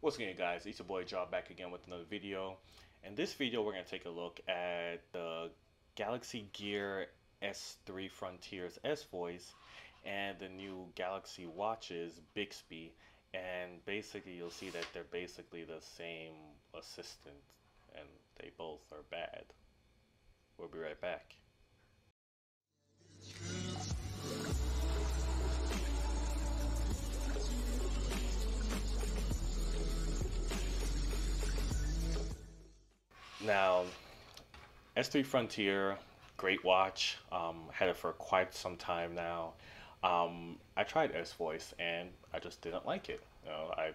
What's going on, guys? It's your boy Job back again with another video. In this video, we're going to take a look at the Galaxy Gear S3 Frontiers S-Voice and the new Galaxy Watches Bixby. And basically, you'll see that they're basically the same assistant, and they both are bad. We'll be right back. Now, S3 Frontier, great watch. Had it for quite some time now. I tried S Voice and I just didn't like it. I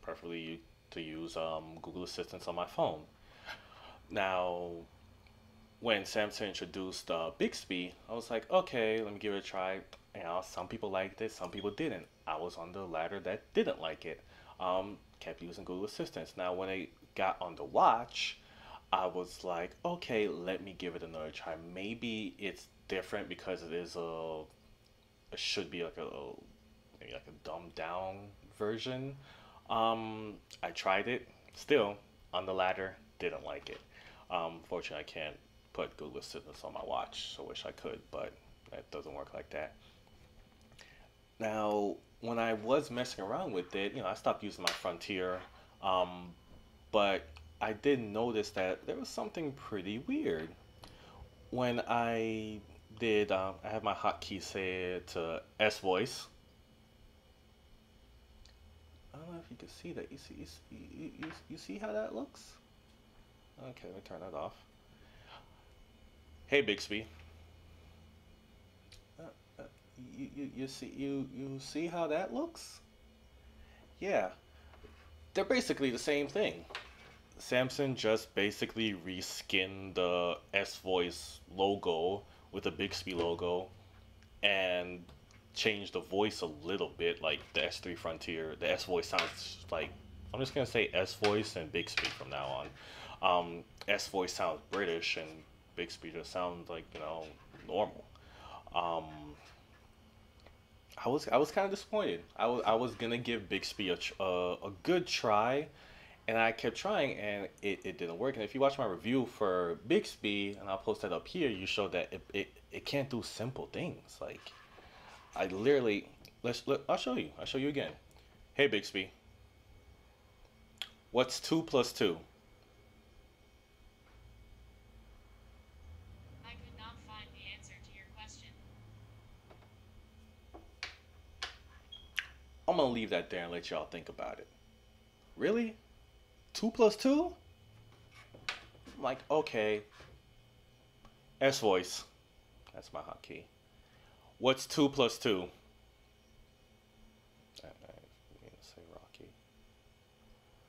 preferably to use Google Assistant on my phone. Now, when Samsung introduced Bixby, I was like, okay, let me give it a try. Some people liked it, some people didn't. I was on the latter that didn't like it. Kept using Google Assistants. Now, when I got on the watch, I was like, okay, let me give it another try. Maybe it's different because it should be like maybe like a dumbed down version. I tried it, still on the latter, didn't like it. Fortunately, I can't put Google Assistant on my watch, so I wish I could, but that doesn't work like that. Now, when I was messing around with it, I stopped using my Frontier, but I did notice that there was something pretty weird. When I have my hotkey set to S voice. I don't know if you can see that. You see how that looks? Okay, let me turn that off. Hey Bixby. Uh, you see how that looks? Yeah, they're basically the same thing. Samsung just basically reskinned the S Voice logo with the Bixby logo and changed the voice a little bit, like the S3 Frontier. The S Voice sounds like, I'm just gonna say S Voice and Bixby from now on. S Voice sounds British and Bixby just sounds like, normal. Um, I was kind of disappointed. I was gonna give Bixby a good try, and I kept trying, and it didn't work. And if you watch my review for Bixby, and I'll post that up here, you show that it can't do simple things. Like I literally, I'll show you. I'll show you again. Hey Bixby, what's 2 plus 2? I could not find the answer to your question. I'm gonna leave that there and let y'all think about it. Really? 2 plus 2? I'm like, okay. S voice. That's my hotkey. What's 2 plus 2? I mean to say Rocky.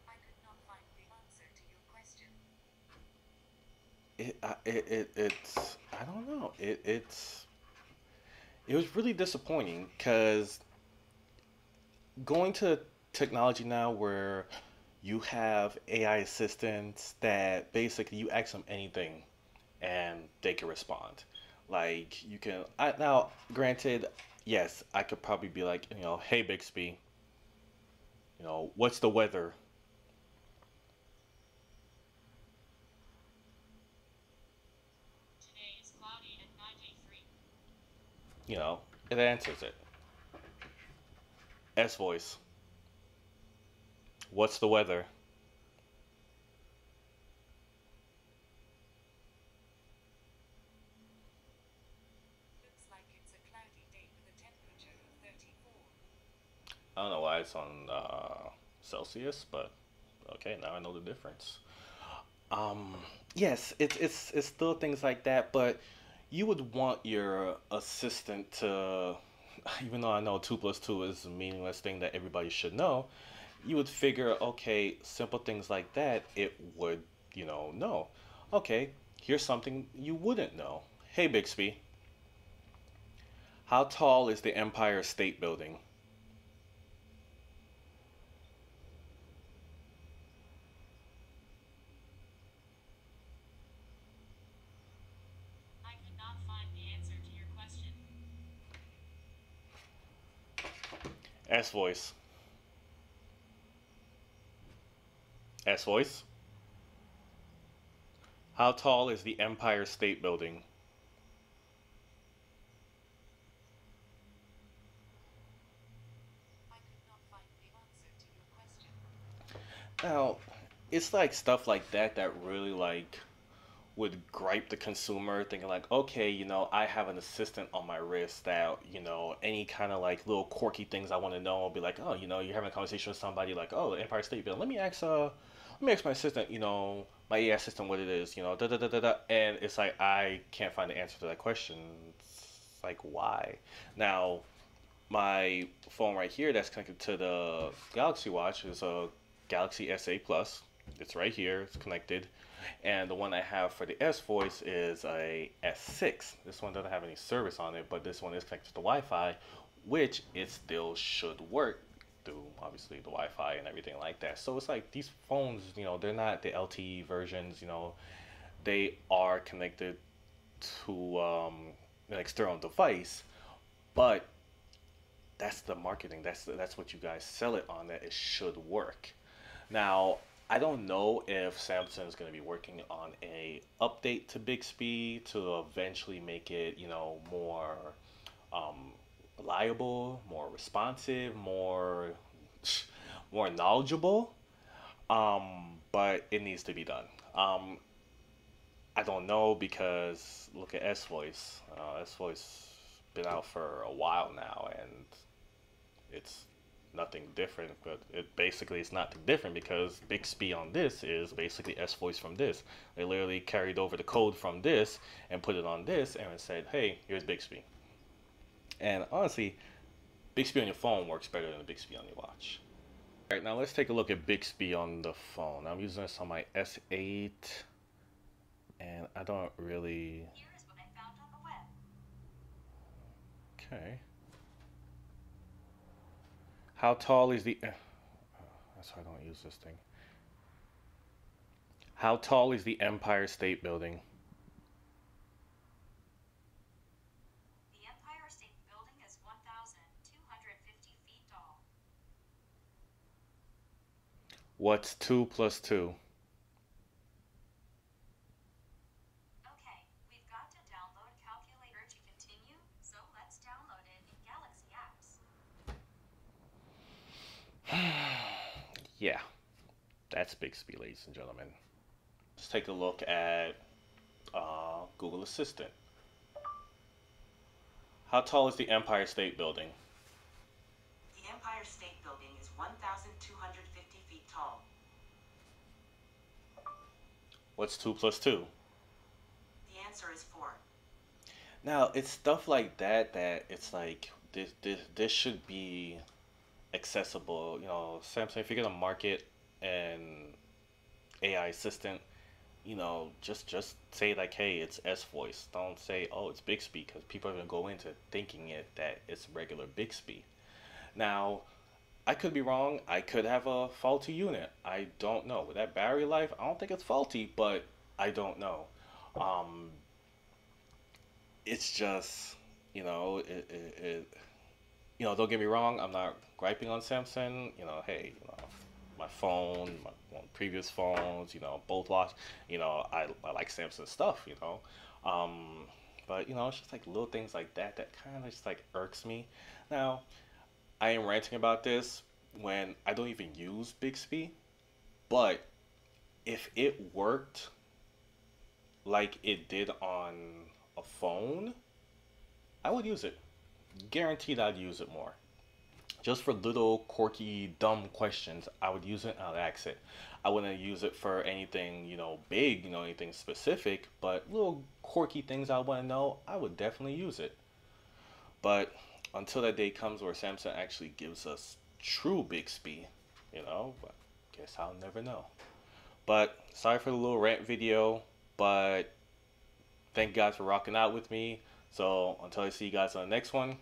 I could not find the answer to your question. It's I don't know. It was really disappointing because going to technology now where you have AI assistants that basically you ask them anything and they can respond. Like you can now, granted, yes, I could probably be like, hey Bixby, what's the weather? Today is cloudy and 93. It answers it. S voice, what's the weather? Looks like it's a cloudy day with a temperature of 34. I don't know why it's on Celsius, but okay, now I know the difference. Yes, it's still things like that, but you would want your assistant to, even though I know 2 plus 2 is a meaningless thing that everybody should know, you would figure, okay, simple things like that, it would, know. Okay, here's something you wouldn't know. Hey Bixby, how tall is the Empire State Building? I could not find the answer to your question. S voice, S voice. How tall is the Empire State Building? I could not find the answer to your question. Now, it's like stuff like that that really like would gripe the consumer, thinking like, okay, I have an assistant on my wrist that, any kind of like little quirky things I want to know, I'll be like, oh, you're having a conversation with somebody like, oh, the Empire State Building. Let me ask my assistant, my AI assistant what it is, da da da da da, and it's like I can't find the answer to that question. It's like why? Now, my phone right here that's connected to the Galaxy Watch is a Galaxy S8 Plus. It's right here. It's connected. And the one I have for the S Voice is a S6. This one doesn't have any service on it, but this one is connected to Wi-Fi, which it still should work through obviously the Wi-Fi and everything like that. So it's like these phones, they're not the LTE versions. They are connected to an external device, but that's the marketing. That's what you guys sell it on. That it should work. Now, I don't know if Samsung is going to be working on a update to Bixby to eventually make it, more um, reliable, more responsive, more knowledgeable. But it needs to be done. I don't know because look at S Voice. S Voice been out for a while now, and it's nothing different, but it basically is nothing different because Bixby on this is basically S voice from this. They literally carried over the code from this and put it on this and said, hey, here's Bixby. And honestly, Bixby on your phone works better than Bixby on your watch. All right, now let's take a look at Bixby on the phone. I'm using this on my S8, and I don't really. Here is what I found on the web. Okay. How tall is the. That's why I don't use this thing. How tall is the Empire State Building? The Empire State Building is 1,250 feet tall. What's 2 plus 2? Okay, we've got to download calculator to continue, so let's download it in Galaxy Apps. Yeah, that's Bixby, ladies and gentlemen. Let's take a look at Google Assistant. How tall is the Empire State Building? The Empire State Building is 1,250 feet tall. What's 2 plus 2? The answer is 4. Now, it's stuff like that that it's like this should be accessible. Samsung, if you're gonna market an AI assistant, just say like, hey, it's S voice. Don't say, oh, it's Bixby, because people are gonna go into thinking that it's regular Bixby. Now, I could be wrong. I could have a faulty unit. I don't know. With that battery life, I don't think it's faulty, but I don't know. Um, it's just, don't get me wrong. I'm not griping on Samsung. Hey, my phone, my previous phones, both watch. I like Samsung stuff. But it's just like little things like that that kind of just like irks me. Now, I am ranting about this when I don't even use Bixby, but if it worked like it did on a phone, I would use it. Guaranteed I'd use it more. Just for little quirky, dumb questions, I would use it. I'd ask it. I wouldn't use it for anything, big, anything specific, but little quirky things I want to know, I would definitely use it. But until that day comes where Samsung actually gives us true Bixby, I guess I'll never know. But sorry for the little rant video, but thank you guys for rocking out with me. So until I see you guys on the next one,